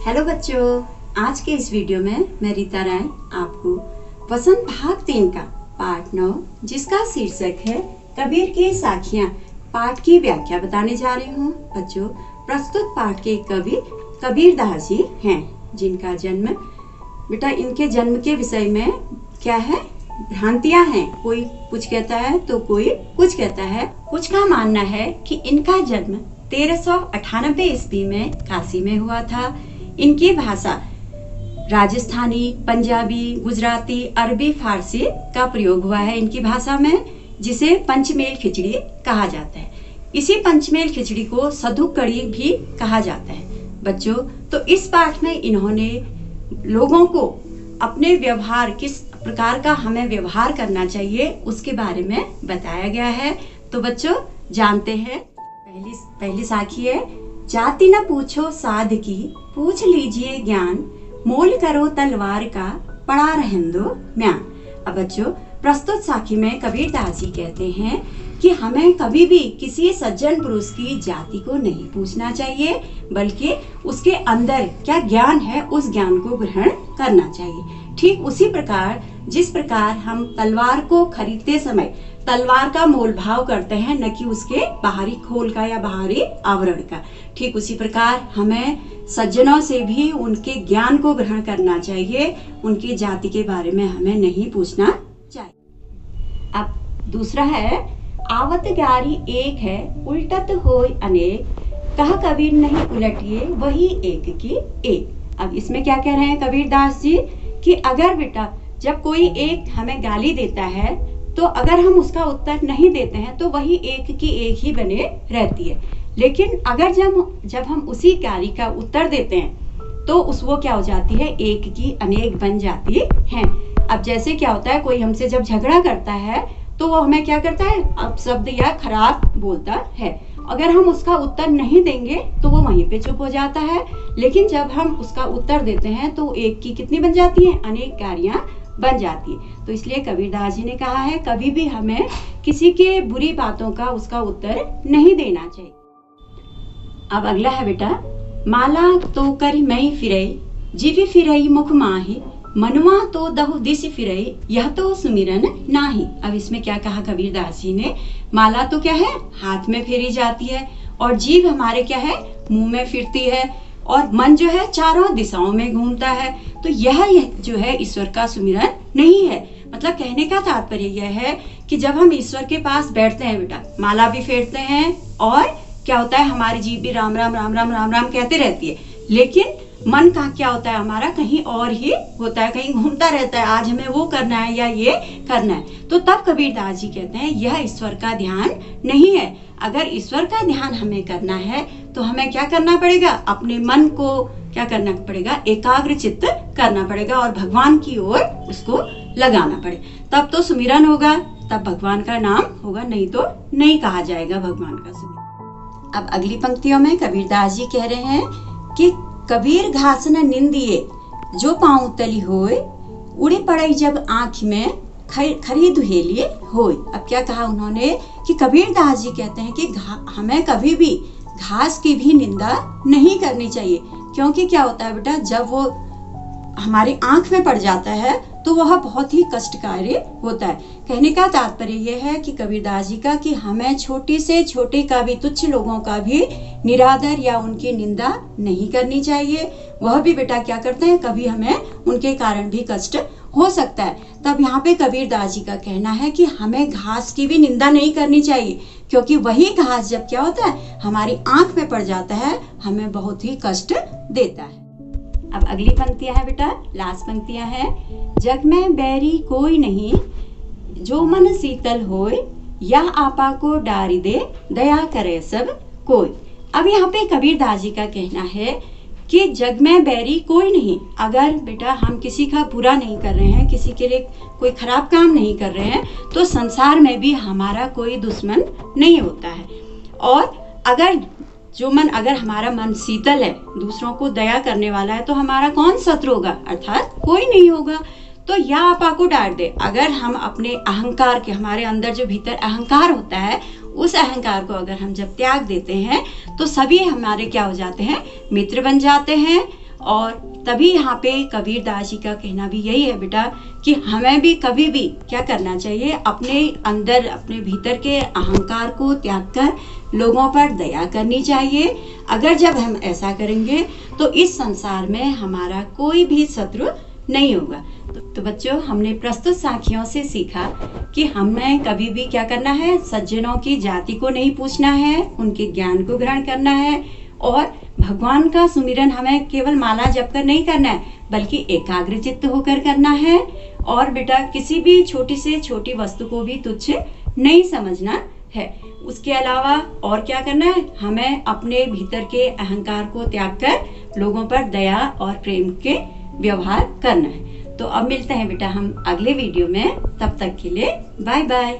Hello बच्चों, आज के इस वीडियो में मैं रीता राय आपको वसंत भाग 3 का पाठ 9 जिसका शीर्षक है कबीर की साखियां पाठ की व्याख्या बताने जा रही हूँ। बच्चों, प्रस्तुत पाठ के कवि कबीरदास जी हैं, जिनका जन्म बेटा इनके जन्म के विषय में क्या है, भ्रांतियां हैं। कोई कुछ कहता है तो कोई कुछ कहता है। कुछ का मानना है कि इनका जन्म 1398 ईस्वी में काशी में हुआ था। इनकी भाषा राजस्थानी, पंजाबी, गुजराती, अरबी, फारसी का प्रयोग हुआ है इनकी भाषा में, जिसे पंचमेल खिचड़ी कहा जाता है। इसी पंचमेल खिचड़ी को सधु कड़ी भी कहा जाता है। बच्चों, तो इस पाठ में इन्होंने लोगों को अपने व्यवहार, किस प्रकार का हमें व्यवहार करना चाहिए, उसके बारे में बताया गया है। तो बच्चों जानते हैं, पहली साखी है, जाति न पूछो साध की, पूछ लीजिए ज्ञान, मोल करो तलवार का, पड़ा रहन दो म्यान। अब बच्चों, प्रस्तुत साखी में कबीरदास जी कहते हैं कि हमें कभी भी किसी सज्जन पुरुष की जाति को नहीं पूछना चाहिए, बल्कि उसके अंदर क्या ज्ञान है उस ज्ञान को ग्रहण करना चाहिए। ठीक उसी प्रकार जिस प्रकार हम तलवार को खरीदते समय तलवार का मोल भाव करते हैं, न कि उसके बाहरी खोल का या बाहरी आवरण का, ठीक उसी प्रकार हमें सज्जनों से भी उनके ज्ञान को ग्रहण करना चाहिए, उनकी जाति के बारे में हमें नहीं पूछना चाहिए। अब दूसरा है, आवत ग्यारी एक है, उल्टत होय अनेक, कहा कबीर नहीं उलटिए, वही एक की एक। अब इसमें क्या कह रहे हैं कबीरदास जी कि अगर बेटा जब कोई एक हमें गाली देता है, तो अगर हम उसका उत्तर नहीं देते हैं तो वही एक की एक ही बने रहती है। लेकिन अगर जब हम उसी गाली का उत्तर देते हैं तो वो क्या हो जाती है, एक की अनेक बन जाती है। अब जैसे क्या होता है, कोई हमसे जब झगड़ा करता है तो वो हमें क्या करता है, अपशब्द या खराब बोलता है। अगर हम उसका उत्तर नहीं देंगे तो वो वहीं पे चुप हो जाता है। लेकिन जब हम उसका उत्तर देते हैं तो एक की कितनी बन जाती है, अनेक गालियां बन जाती है। तो इसलिए कबीरदास जी ने कहा है, कभी भी हमें किसी के बुरी बातों का उसका उत्तर नहीं देना चाहिए। अब अगला है बेटा, माला तो करी मई फिरई, जीवी फिरई मुख माही, मनुआ तो दहु दिश फिरई, यह तो सुमिरन नाही। अब इसमें क्या कहा कबीरदास जी ने, माला तो क्या है, हाथ में फेरी जाती है, और जीभ हमारे क्या है, मुंह में फिरती है, और मन जो है चारों दिशाओं में घूमता है। तो यह जो है ईश्वर का सुमिरन नहीं है। मतलब कहने का तात्पर्य यह है कि जब हम ईश्वर के पास बैठते हैं बेटा, माला भी फेरते हैं, और क्या होता है, हमारी जीभ भी राम राम राम राम राम राम कहते रहती है, लेकिन मन का क्या होता है, हमारा कहीं और ही होता है, कहीं घूमता रहता है, आज हमें वो करना है या ये करना है। तो तब कबीरदास जी कहते हैं यह ईश्वर का ध्यान नहीं है। अगर ईश्वर का ध्यान हमें करना है तो हमें क्या करना पड़ेगा, अपने मन को क्या करना पड़ेगा, एकाग्र चित्त करना पड़ेगा, और भगवान की ओर उसको लगाना पड़ेगा। तब तो सुमिरन होगा, तब भगवान का नाम होगा, नहीं तो नहीं कहा जाएगा भगवान का सुमिरन। अब अगली पंक्तियों में कबीरदास जी कह रहे हैं कि कबीर घास न निंदिए, जो पाँव तली होए, उड़े पड़ई जब आँख में, खरी दुहेलिए होए। अब क्या कहा उन्होंने कि कबीरदास जी कहते हैं कि हमें कभी भी घास की भी निंदा नहीं करनी चाहिए, क्योंकि क्या होता है बेटा, जब वो हमारी आंख में पड़ जाता है तो वह बहुत ही कष्टकारी होता है। कहने का तात्पर्य यह है कि कबीरदास जी का कि हमें छोटे से छोटे का भी, तुच्छ लोगों का भी निरादर या उनकी निंदा नहीं करनी चाहिए। वह भी बेटा क्या करते हैं, कभी हमें उनके कारण भी कष्ट हो सकता है। तब यहाँ पे कबीरदास जी का कहना है कि हमें घास की भी निंदा नहीं करनी चाहिए, क्योंकि वही घास जब क्या होता है, हमारी आंख में पड़ जाता है, हमें बहुत ही कष्ट देता है। अब अगली पंक्तियां है बेटा, लास्ट पंक्तियां हैं, जग में बैरी कोई नहीं, जो मन शीतल होए, या आपा को डारी दे, दया करे सब कोई। अब यहाँ पे कबीरदास जी का कहना है कि जग में बैरी कोई नहीं। अगर बेटा हम किसी का बुरा नहीं कर रहे हैं, किसी के लिए कोई खराब काम नहीं कर रहे हैं, तो संसार में भी हमारा कोई दुश्मन नहीं होता है। और अगर हमारा मन शीतल है, दूसरों को दया करने वाला है, तो हमारा कौन शत्रु होगा, अर्थात कोई नहीं होगा। तो या आपा को डांट दे, अगर हम अपने अहंकार के, हमारे अंदर जो भीतर अहंकार होता है, उस अहंकार को अगर हम जब त्याग देते हैं तो सभी हमारे क्या हो जाते हैं, मित्र बन जाते हैं। और तभी यहाँ पे कबीर दास जी का कहना भी यही है बेटा कि हमें भी कभी भी क्या करना चाहिए, अपने अंदर अपने भीतर के अहंकार को त्याग कर लोगों पर दया करनी चाहिए। अगर जब हम ऐसा करेंगे तो इस संसार में हमारा कोई भी शत्रु नहीं होगा। तो बच्चों, हमने प्रस्तुत साखियों से सीखा कि हमें कभी भी क्या करना है, सज्जनों की जाति को नहीं पूछना है, उनके ज्ञान को ग्रहण करना है और भगवान का सुमिरन हमें केवल माला जप कर नहीं करना है, बल्कि एकाग्रचित्त होकर करना है। और बेटा, किसी भी छोटी से छोटी वस्तु को भी तुच्छ नहीं समझना है। उसके अलावा और क्या करना है, हमें अपने भीतर के अहंकार को त्याग कर लोगों पर दया और प्रेम के व्यवहार करना है। तो अब मिलते हैं बेटा हम अगले वीडियो में, तब तक के लिए बाय बाय।